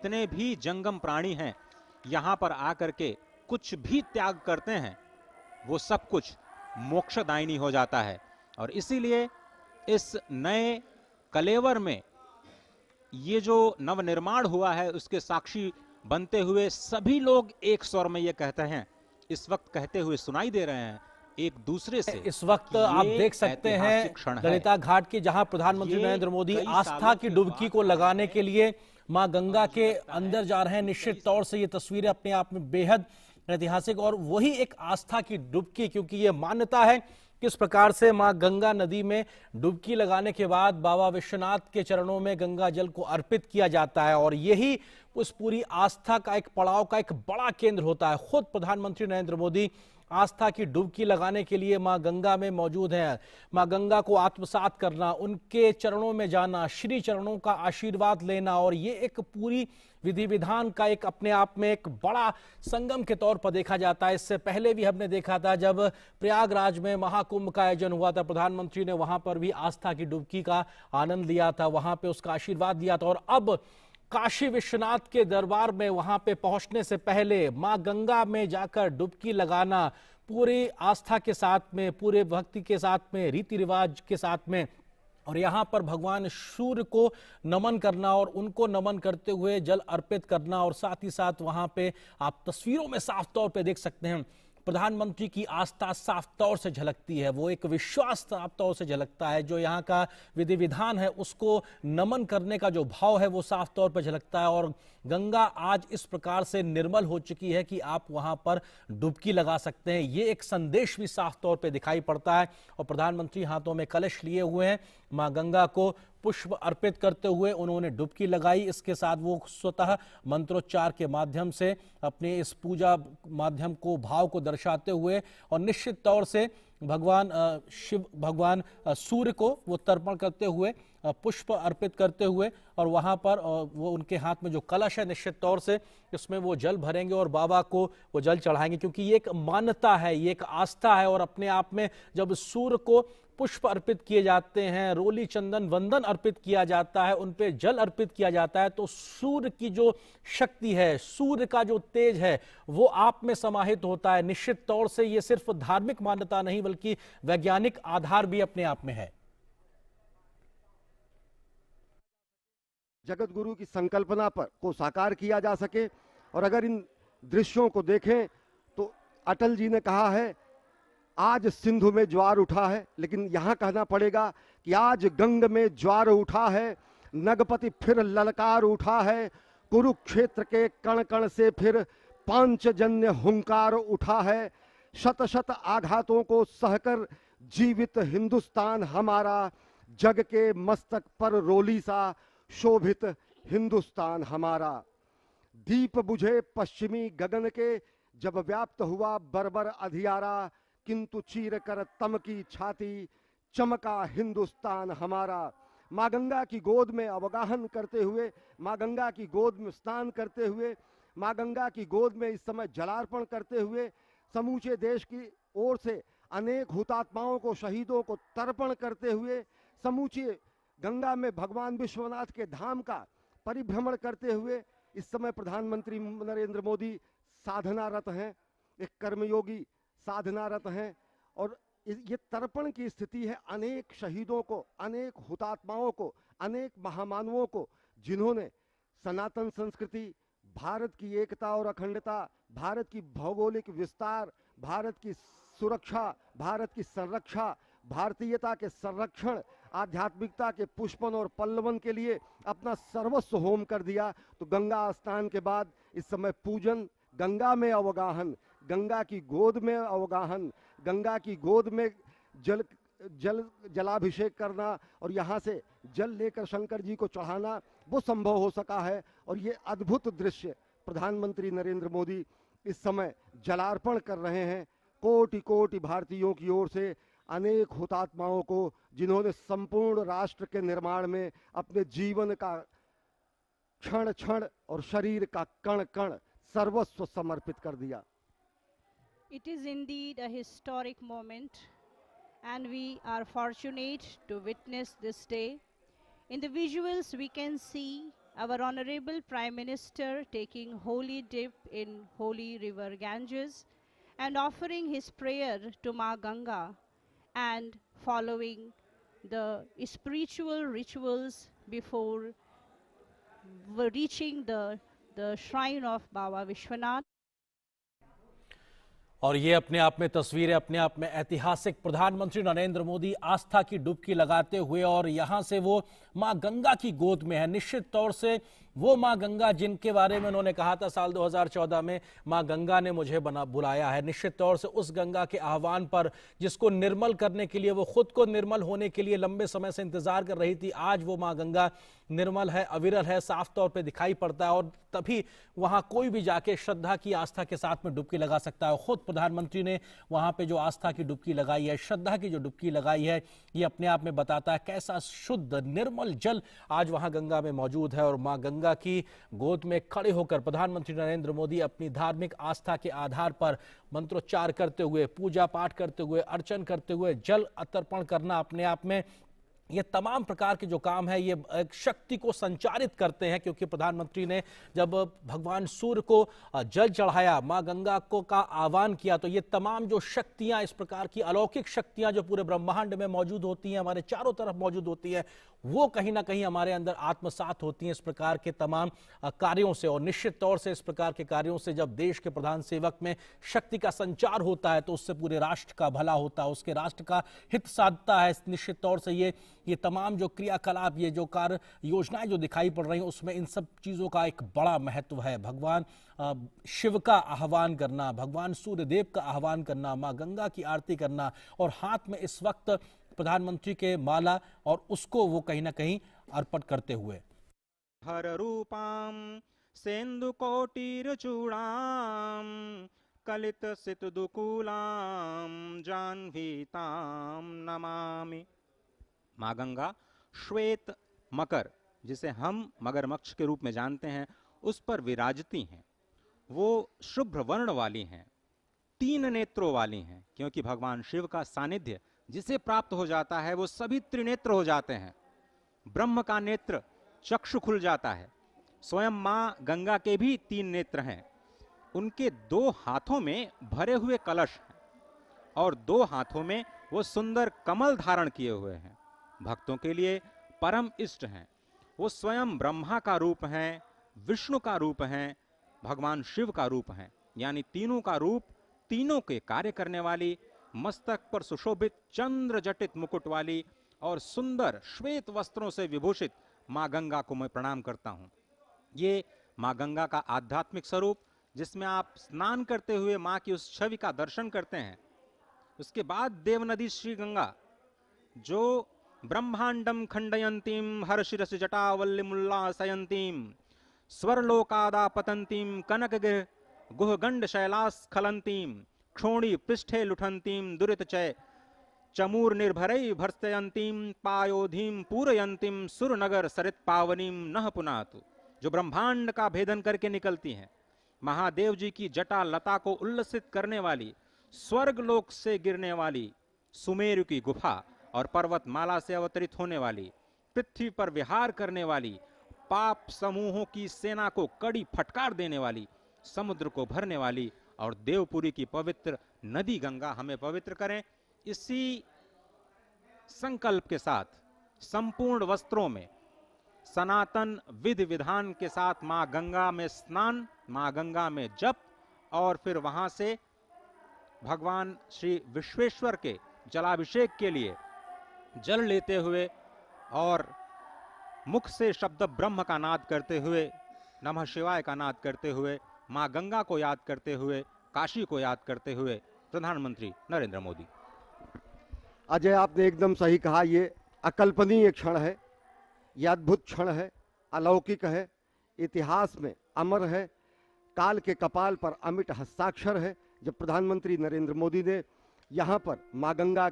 जितने भी जंगम प्राणी हैं यहाँ पर आकर के कुछ भी त्याग करते हैं, वो सब कुछ मोक्षदायिनी हो जाता है। और इसीलिए इस नए कलेवर में ये जो नवनिर्माण हुआ है उसके साक्षी बनते हुए सभी लोग एक स्वर में ये कहते हैं, इस वक्त कहते हुए सुनाई दे रहे हैं एक दूसरे से। इस वक्त आप देख सकते हैं ललिता घाट की, जहां प्रधानमंत्री नरेंद्र मोदी आस्था की डुबकी को लगाने के लिए मां गंगा के अंदर जा रहे हैं। निश्चित तौर से ये तस्वीरें अपने आप में बेहद ऐतिहासिक और वही एक आस्था की डुबकी, क्योंकि ये मान्यता है किस प्रकार से मां गंगा नदी में डुबकी लगाने के बाद बाबा विश्वनाथ के चरणों में गंगा जल को अर्पित किया जाता है और यही उस पूरी आस्था का एक पड़ाव का एक बड़ा केंद्र होता है। खुद प्रधानमंत्री नरेंद्र मोदी आस्था की डुबकी लगाने के लिए मां गंगा में मौजूद हैं। मां गंगा को आत्मसात करना, उनके चरणों में जाना, श्री चरणों का आशीर्वाद लेना, और ये एक पूरी विधि विधान का एक अपने आप में एक बड़ा संगम के तौर पर देखा जाता है। इससे पहले भी हमने देखा था जब प्रयागराज में महाकुंभ का आयोजन हुआ था, प्रधानमंत्री ने वहां पर भी आस्था की डुबकी का आनंद लिया था, वहां पे उसका आशीर्वाद लिया था। और अब काशी विश्वनाथ के दरबार में वहां पे पहुंचने से पहले मां गंगा में जाकर डुबकी लगाना, पूरी आस्था के साथ में, पूरे भक्ति के साथ में, रीति रिवाज के साथ में, और यहाँ पर भगवान सूर्य को नमन करना और उनको नमन करते हुए जल अर्पित करना। और साथ ही साथ वहां पे आप तस्वीरों में साफ तौर पे देख सकते हैं प्रधानमंत्री की आस्था साफ तौर से झलकती है, वो एक विश्वास साफ तौर से झलकता है। जो यहाँ का विधि विधान है उसको नमन करने का जो भाव है वो साफ तौर पर झलकता है। और गंगा आज इस प्रकार से निर्मल हो चुकी है कि आप वहां पर डुबकी लगा सकते हैं, ये एक संदेश भी साफ तौर पे दिखाई पड़ता है। और प्रधानमंत्री हाथों में कलश लिए हुए हैं, मां गंगा को पुष्प अर्पित करते हुए उन्होंने डुबकी लगाई। इसके साथ वो स्वतः मंत्रोच्चार के माध्यम से अपने इस पूजा माध्यम को, भाव को दर्शाते हुए और निश्चित तौर से भगवान शिव, भगवान सूर्य को वो तर्पण करते हुए, पुष्प अर्पित करते हुए, और वहां पर वो उनके हाथ में जो कलश है निश्चित तौर से इसमें वो जल भरेंगे और बाबा को वो जल चढ़ाएंगे, क्योंकि ये एक मान्यता है, ये एक आस्था है। और अपने आप में जब सूर्य को पुष्प अर्पित किए जाते हैं, रोली चंदन वंदन अर्पित किया जाता है, उन पे जल अर्पित किया जाता है, तो सूर्य की जो शक्ति है, सूर्य का जो तेज है वो आप में समाहित होता है। निश्चित तौर से ये सिर्फ धार्मिक मान्यता नहीं बल्कि वैज्ञानिक आधार भी अपने आप में है। जगत गुरु की संकल्पना पर को साकार किया जा सके। और अगर इन दृश्यों को देखें तो अटल जी ने कहा है आज सिंधु में ज्वार उठा है, लेकिन यहां कहना पड़ेगा कि आज गंग में ज्वार उठा है, नगपति फिर ललकार उठा है, कुरुक्षेत्र के कण कण से फिर पांचजन्य हुंकार उठा है, शत शत आघातों को सहकर जीवित हिंदुस्तान हमारा, जग के मस्तक पर रोली सा शोभित हिंदुस्तान हमारा। दीप बुझे पश्चिमी गगन के जब व्याप्त हुआ बर्बर अधियारा, किंतु चीर कर तम की छाती चमका हिंदुस्तान हमारा। माँ गंगा की गोद में अवगाहन करते हुए, माँ गंगा की गोद में स्नान करते हुए, माँ गंगा की गोद में इस समय जलार्पण करते हुए समूचे देश की ओर से अनेक हुतात्माओं को, शहीदों को तर्पण करते हुए, समूचे गंगा में भगवान विश्वनाथ के धाम का परिभ्रमण करते हुए इस समय प्रधानमंत्री नरेंद्र मोदी साधनारत हैं, एक कर्मयोगी साधनारत हैं। और ये तर्पण की स्थिति है अनेक शहीदों को, अनेक हुतात्माओं को, अनेक महामानवों को, जिन्होंने सनातन संस्कृति, भारत की एकता और अखंडता, भारत की भौगोलिक विस्तार, भारत की सुरक्षा, भारत की संरक्षा, भारतीयता के संरक्षण, आध्यात्मिकता के पुष्पन और पल्लवन के लिए अपना सर्वस्व होम कर दिया। तो गंगा स्नान के बाद इस समय पूजन, गंगा में अवगाहन, गंगा की गोद में अवगाहन, गंगा की गोद में जलाभिषेक करना और यहाँ से जल लेकर शंकर जी को चढ़ाना, वो संभव हो सका है। और ये अद्भुत दृश्य प्रधानमंत्री नरेंद्र मोदी इस समय जलार्पण कर रहे हैं कोटि कोटि भारतीयों की ओर से अनेक हुतात्माओं को, जिन्होंने संपूर्ण राष्ट्र के निर्माण में अपने जीवन का क्षण क्षण और शरीर का कण कण सर्वस्व समर्पित कर दिया। It is indeed a historic moment, and we are fortunate to witness this day. In the visuals, we can see our Honorable Prime Minister taking holy dip in holy river Ganges and offering his prayer to Ma Ganga and following the spiritual rituals before reaching the shrine of Baba Vishwanath. और ये अपने आप में तस्वीरें अपने आप में ऐतिहासिक, प्रधानमंत्री नरेंद्र मोदी आस्था की डुबकी लगाते हुए और यहां से वो मां गंगा की गोद में है। निश्चित तौर से वो मां गंगा जिनके बारे में उन्होंने कहा था साल 2014 में, मां गंगा ने मुझे बुलाया है, निश्चित तौर से उस गंगा के आह्वान पर जिसको निर्मल करने के लिए, वो खुद को निर्मल होने के लिए लंबे समय से इंतजार कर रही थी, आज वो मां गंगा निर्मल है, अविरल है, साफ तौर पे दिखाई पड़ता है। और तभी वहां कोई भी जाके श्रद्धा की, आस्था के साथ में डुबकी लगा सकता है। खुद प्रधानमंत्री ने वहां पे जो आस्था की डुबकी लगाई है, श्रद्धा की जो डुबकी लगाई है, ये अपने आप में बताता है कैसा शुद्ध निर्मल जल आज वहां गंगा में मौजूद है। और मां गंगा की गोद में खड़े होकर प्रधानमंत्री नरेंद्र मोदी अपनी धार्मिक आस्था के आधार पर मंत्रोच्चार करते हुए, पूजा पाठ करते हुए, अर्चन करते हुए, जल अर्पण करना अपने आप में, ये तमाम प्रकार के जो काम है ये एक शक्ति को संचारित करते हैं। क्योंकि प्रधानमंत्री ने जब भगवान सूर्य को जल चढ़ाया, मां गंगा को का आह्वान किया, तो ये तमाम जो शक्तियां, इस प्रकार की अलौकिक शक्तियां जो पूरे ब्रह्मांड में मौजूद होती हैं, हमारे चारों तरफ मौजूद होती है, वो कहीं ना कहीं हमारे अंदर आत्मसात होती हैं इस प्रकार के तमाम कार्यों से। और निश्चित तौर से इस प्रकार के कार्यों से जब देश के प्रधान सेवक में शक्ति का संचार होता है तो उससे पूरे राष्ट्र का भला होता है, उसके राष्ट्र का हित साधता है। निश्चित तौर से ये तमाम जो क्रियाकलाप, ये जो कार्य योजनाएं जो दिखाई पड़ रही हैं, उसमें इन सब चीज़ों का एक बड़ा महत्व है। भगवान शिव का आह्वान करना, भगवान सूर्यदेव का आह्वान करना, माँ गंगा की आरती करना और हाथ में इस वक्त प्रधानमंत्री के माला और उसको वो कहीं ना कहीं अर्पण करते हुए। हर रूपाम सेंदु कोटिर चूड़ाम कलित सित दुकूलाम जाह्नवीताम नमामि। माँ गंगा श्वेत मकर, जिसे हम मगरमच्छ के रूप में जानते हैं, उस पर विराजती हैं। वो शुभ्र वर्ण वाली हैं, 3 नेत्रों वाली हैं, क्योंकि भगवान शिव का सानिध्य जिसे प्राप्त हो जाता है वो सभी त्रिनेत्र हो जाते हैं। ब्रह्म का नेत्र चक्षु खुल जाता है। स्वयं माँ गंगा के भी 3 नेत्र हैं। उनके 2 हाथों में भरे हुए कलश हैं और 2 हाथों में वो सुंदर कमल धारण किए हुए हैं। भक्तों के लिए परम इष्ट हैं। वो स्वयं ब्रह्मा का रूप हैं, विष्णु का रूप हैं, भगवान शिव का रूप हैं, यानी तीनों का रूप, तीनों के कार्य करने वाली, मस्तक पर सुशोभित चंद्र जटित मुकुट वाली और सुंदर श्वेत वस्त्रों से विभूषित माँ गंगा को मैं प्रणाम करता हूँ। ये माँ गंगा का आध्यात्मिक स्वरूप, जिसमें आप स्नान करते हुए माँ की उस छवि का दर्शन करते हैं। उसके बाद देवनदी श्री गंगा, जो ब्रह्मांडम खंडयंतीम हर्षिरस जटावल्लिमुल्लासयंतीम स्वरलोकादापतंतीम कनकगिर गुहगंड शैलास्खलंतीम क्षोणी पृष्ठे लुठंतीम दुरितचय चमूर निर्भरई भर्सयंतीम पायोधीम पूरयंतीम सुरनगर सरित पावनीम नह पुनातु, जो ब्रह्मांड का भेदन करके निकलती हैं। महादेव जी की जटा लता को उल्लसित करने वाली, स्वर्ग लोक से गिरने वाली सुमेरु की गुफा और पर्वतमाला से अवतरित होने वाली, पृथ्वी पर विहार करने वाली, पाप समूहों की सेना को कड़ी फटकार देने वाली, समुद्र को भरने वाली और देवपुरी की पवित्र नदी गंगा हमें पवित्र करें। इसी संकल्प के साथ संपूर्ण वस्त्रों में सनातन विधि विधान के साथ मां गंगा में स्नान, मां गंगा में जप और फिर वहां से भगवान श्री विश्वेश्वर के जलाभिषेक के लिए जल लेते हुए और मुख से शब्द ब्रह्म का नाद करते हुए, नमः शिवाय का नाद करते हुए, मां गंगा को याद करते हुए, काशी को याद करते हुए प्रधानमंत्री नरेंद्र मोदी। अजय, आपने एकदम सही कहा। ये अकल्पनीय क्षण है, ये अद्भुत क्षण है, अलौकिक है, इतिहास में अमर है, काल के कपाल पर अमिट हस्ताक्षर है। जब प्रधानमंत्री नरेंद्र मोदी ने यहाँ पर माँ गंगा